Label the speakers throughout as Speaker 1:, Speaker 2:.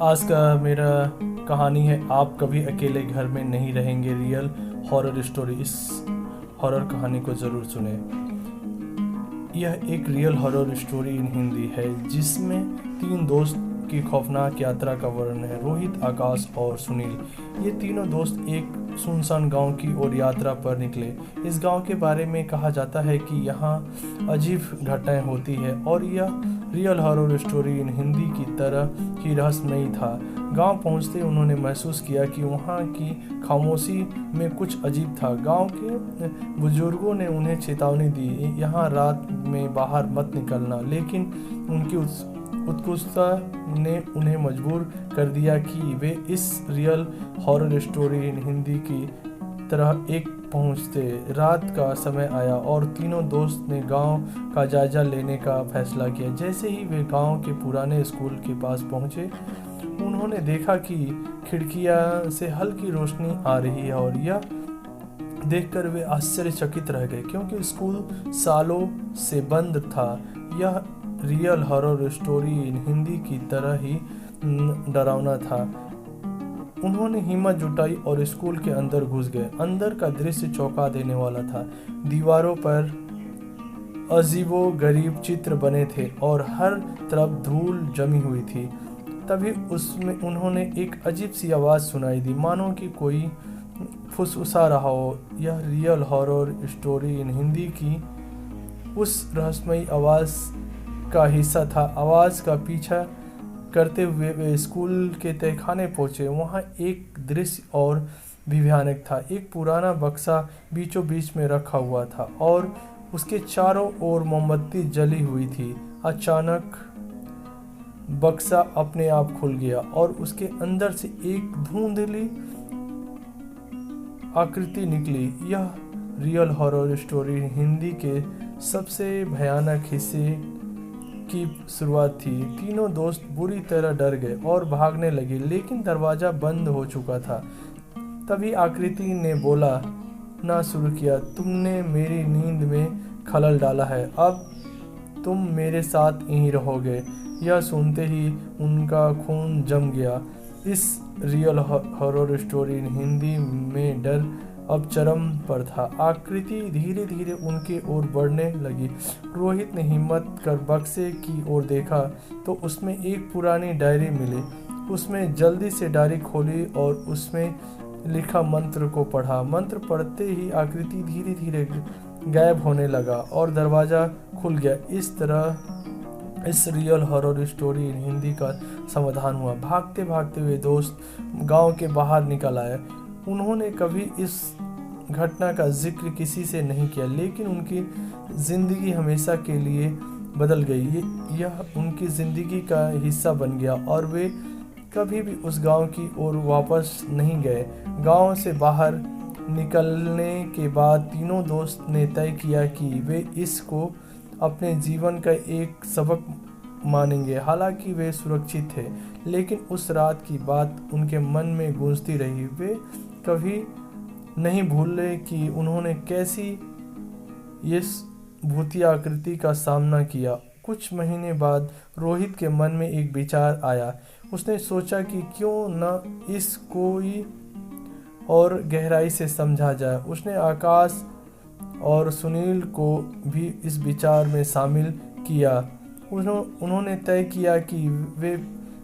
Speaker 1: आज का मेरा कहानी है आप कभी अकेले घर में नहीं रहेंगे। Real horror story. इस हॉरर कहानी को ज़रूर सुने। यह एक real horror story in Hindi है जिसमें तीन दोस्त की खौफनाक यात्रा का वर्णन है। रोहित, आकाश और सुनील। ये तीनों दोस्त एक सुनसान गांव की ओर यात्रा पर निकले। इस गांव के बारे में कहा जाता है कि यहाँ अजीब घटनाएं होती है और यह real horror story in Hindi की तरह ही रहस्यमयी था। गांव पहुंचते उन्होंने महसूस किया कि वहां की खामोशी में कुछ अजीब था। गांव के बुजुर्गों ने उन्हें चेतावनी दी, यहाँ रात में बाहर मत निकलना, लेकिन उनकी उत्सुकता ने उन्हें मजबूर कर दिया कि वे इस real horror story in Hindi की तरह एक पहुंचते। रात का समय आया और तीनों दोस्त ने गांव का जायजा लेने का फैसला किया। जैसे ही वे गांव के पुराने स्कूल के पास पहुंचे, उन्होंने देखा कि खिड़कियां से हल्की रोशनी आ रही है और यह देखकर वे आश्चर्यचकित रह गए क्योंकि स्कूल सालों से बंद था। यह real horror story in Hindi की तरह ही डरावना था। उन्होंने हिम्मत जुटाई और स्कूल के अंदर घुस गए। अंदर का दृश्य चौंका देने वाला था। दीवारों पर अजीबो गरीब चित्र बने थे और हर तरफ धूल जमी हुई थी। तभी उसमें उन्होंने एक अजीब सी आवाज़ सुनाई दी, मानो कि कोई फुसफुसा रहा हो। यह real horror story in Hindi की उस रहस्यमयी आवाज़ का हिस्सा था। आवाज़ का पीछा करते हुए वे स्कूल के तहखाने पहुंचे। वहां एक दृश्य और भी भयानक था। एक पुराना बक्सा बीचों बीच में रखा हुआ था और उसके चारों ओर मोमबत्ती जली हुई थी। अचानक बक्सा अपने आप खुल गया और उसके अंदर से एक धुंधली आकृति निकली। यह रियल हॉरर स्टोरी हिंदी के सबसे भयानक हिस्से की शुरुआत थी। तीनों दोस्त बुरी तरह डर गए और भागने लगे, लेकिन दरवाजा बंद हो चुका था। तभी आकृति ने बोला ना शुरू किया, तुमने मेरी नींद में खलल डाला है, अब तुम मेरे साथ यहीं रहोगे। यह सुनते ही उनका खून जम गया। इस रियल हॉरर स्टोरी हिंदी में डर अब चरम पर था। आकृति धीरे धीरे उनके ओर बढ़ने लगी। रोहित ने हिम्मत कर बक्से की ओर देखा तो उसमें एक पुरानी डायरी मिली। उसमें जल्दी से डायरी खोली और उसमें लिखा मंत्र को पढ़ा। मंत्र पढ़ते ही आकृति धीरे धीरे गायब होने लगा और दरवाज़ा खुल गया। इस तरह इस real horror story in Hindi का समाधान हुआ। भागते भागते हुए दोस्त गांव के बाहर निकल आए। उन्होंने कभी इस घटना का जिक्र किसी से नहीं किया, लेकिन उनकी ज़िंदगी हमेशा के लिए बदल गई। यह उनकी ज़िंदगी का हिस्सा बन गया और वे कभी भी उस गांव की ओर वापस नहीं गए। गांव से बाहर निकलने के बाद तीनों दोस्त ने तय किया कि वे इसको अपने जीवन का एक सबक मानेंगे। हालांकि वे सुरक्षित थे, लेकिन उस रात की बात उनके मन में गूंजती रही। वे कभी नहीं भूले कि उन्होंने कैसी ये भूतिया आकृति का सामना किया। कुछ महीने बाद रोहित के मन में एक विचार आया। उसने सोचा कि क्यों न इस कोई और गहराई से समझा जाए। उसने आकाश और सुनील को भी इस विचार में शामिल किया। उन्होंने तय किया कि वे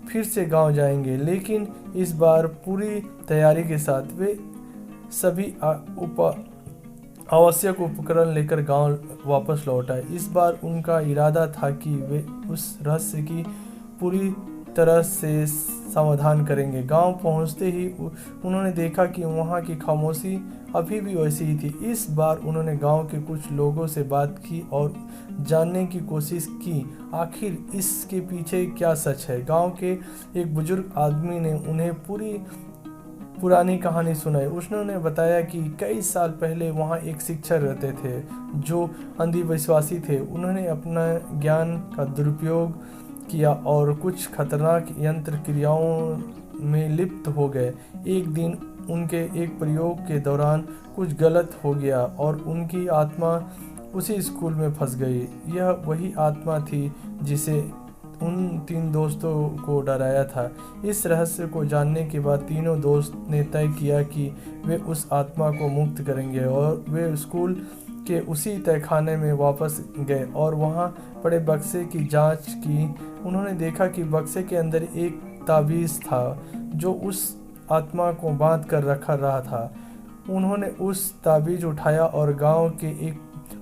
Speaker 1: फिर से गांव जाएंगे, लेकिन इस बार पूरी तैयारी के साथ। वे सभी आवश्यक उपकरण लेकर गांव वापस लौट आए। इस बार उनका इरादा था कि वे उस रहस्य की पूरी तरह से समाधान करेंगे। गांव पहुंचते ही उन्होंने देखा कि वहां की खामोशी अभी भी वैसी ही थी। इस बार उन्होंने गांव के कुछ लोगों से बात की और जानने की कोशिश की आखिर इसके पीछे क्या सच है। गांव के एक बुजुर्ग आदमी ने उन्हें पुरानी कहानी सुनाई। उन्होंने बताया कि कई साल पहले वहां एक शिक्षक रहते थे जो अंधविश्वासी थे। उन्होंने अपना ज्ञान का दुरुपयोग किया और कुछ खतरनाक यंत्र क्रियाओं में लिप्त हो गए। एक दिन उनके एक प्रयोग के दौरान कुछ गलत हो गया और उनकी आत्मा उसी स्कूल में फंस गई। यह वही आत्मा थी जिसे उन 3 दोस्तों को डराया था। इस रहस्य को जानने के बाद तीनों दोस्त ने तय किया कि वे उस आत्मा को मुक्त करेंगे और वे स्कूल के उसी तहखाने में वापस गए और वहां पड़े बक्से की जांच की। उन्होंने देखा कि बक्से के अंदर एक ताबीज़ था जो उस आत्मा को बांध कर रखा रहा था। उन्होंने उस ताबीज़ उठाया और गांव के एक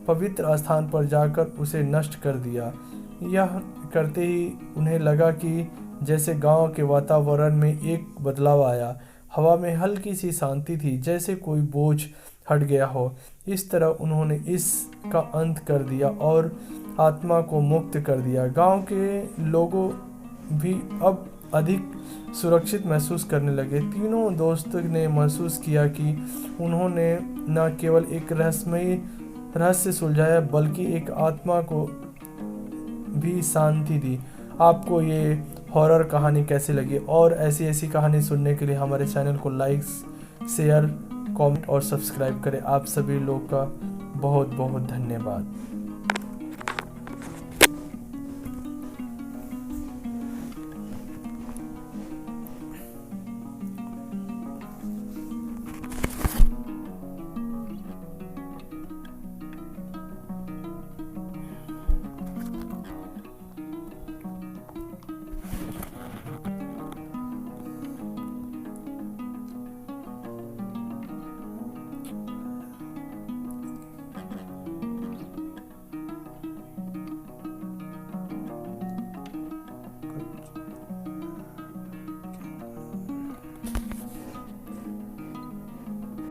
Speaker 1: पवित्र स्थान पर जाकर उसे नष्ट कर दिया। यह करते ही उन्हें लगा कि जैसे गांव के वातावरण में एक बदलाव आया। हवा में हल्की सी शांति थी, जैसे कोई बोझ हट गया हो। इस तरह उन्होंने इसका अंत कर दिया और आत्मा को मुक्त कर दिया। गांव के लोगों भी अब अधिक सुरक्षित महसूस करने लगे। तीनों दोस्तों ने महसूस किया कि उन्होंने न केवल एक रहस्य सुलझाया बल्कि एक आत्मा को भी शांति दी। आपको ये हॉरर कहानी कैसी लगी? और ऐसी कहानी सुनने के लिए हमारे चैनल को लाइक, शेयर, कमेंट और सब्सक्राइब करें। आप सभी लोग का बहुत बहुत धन्यवाद।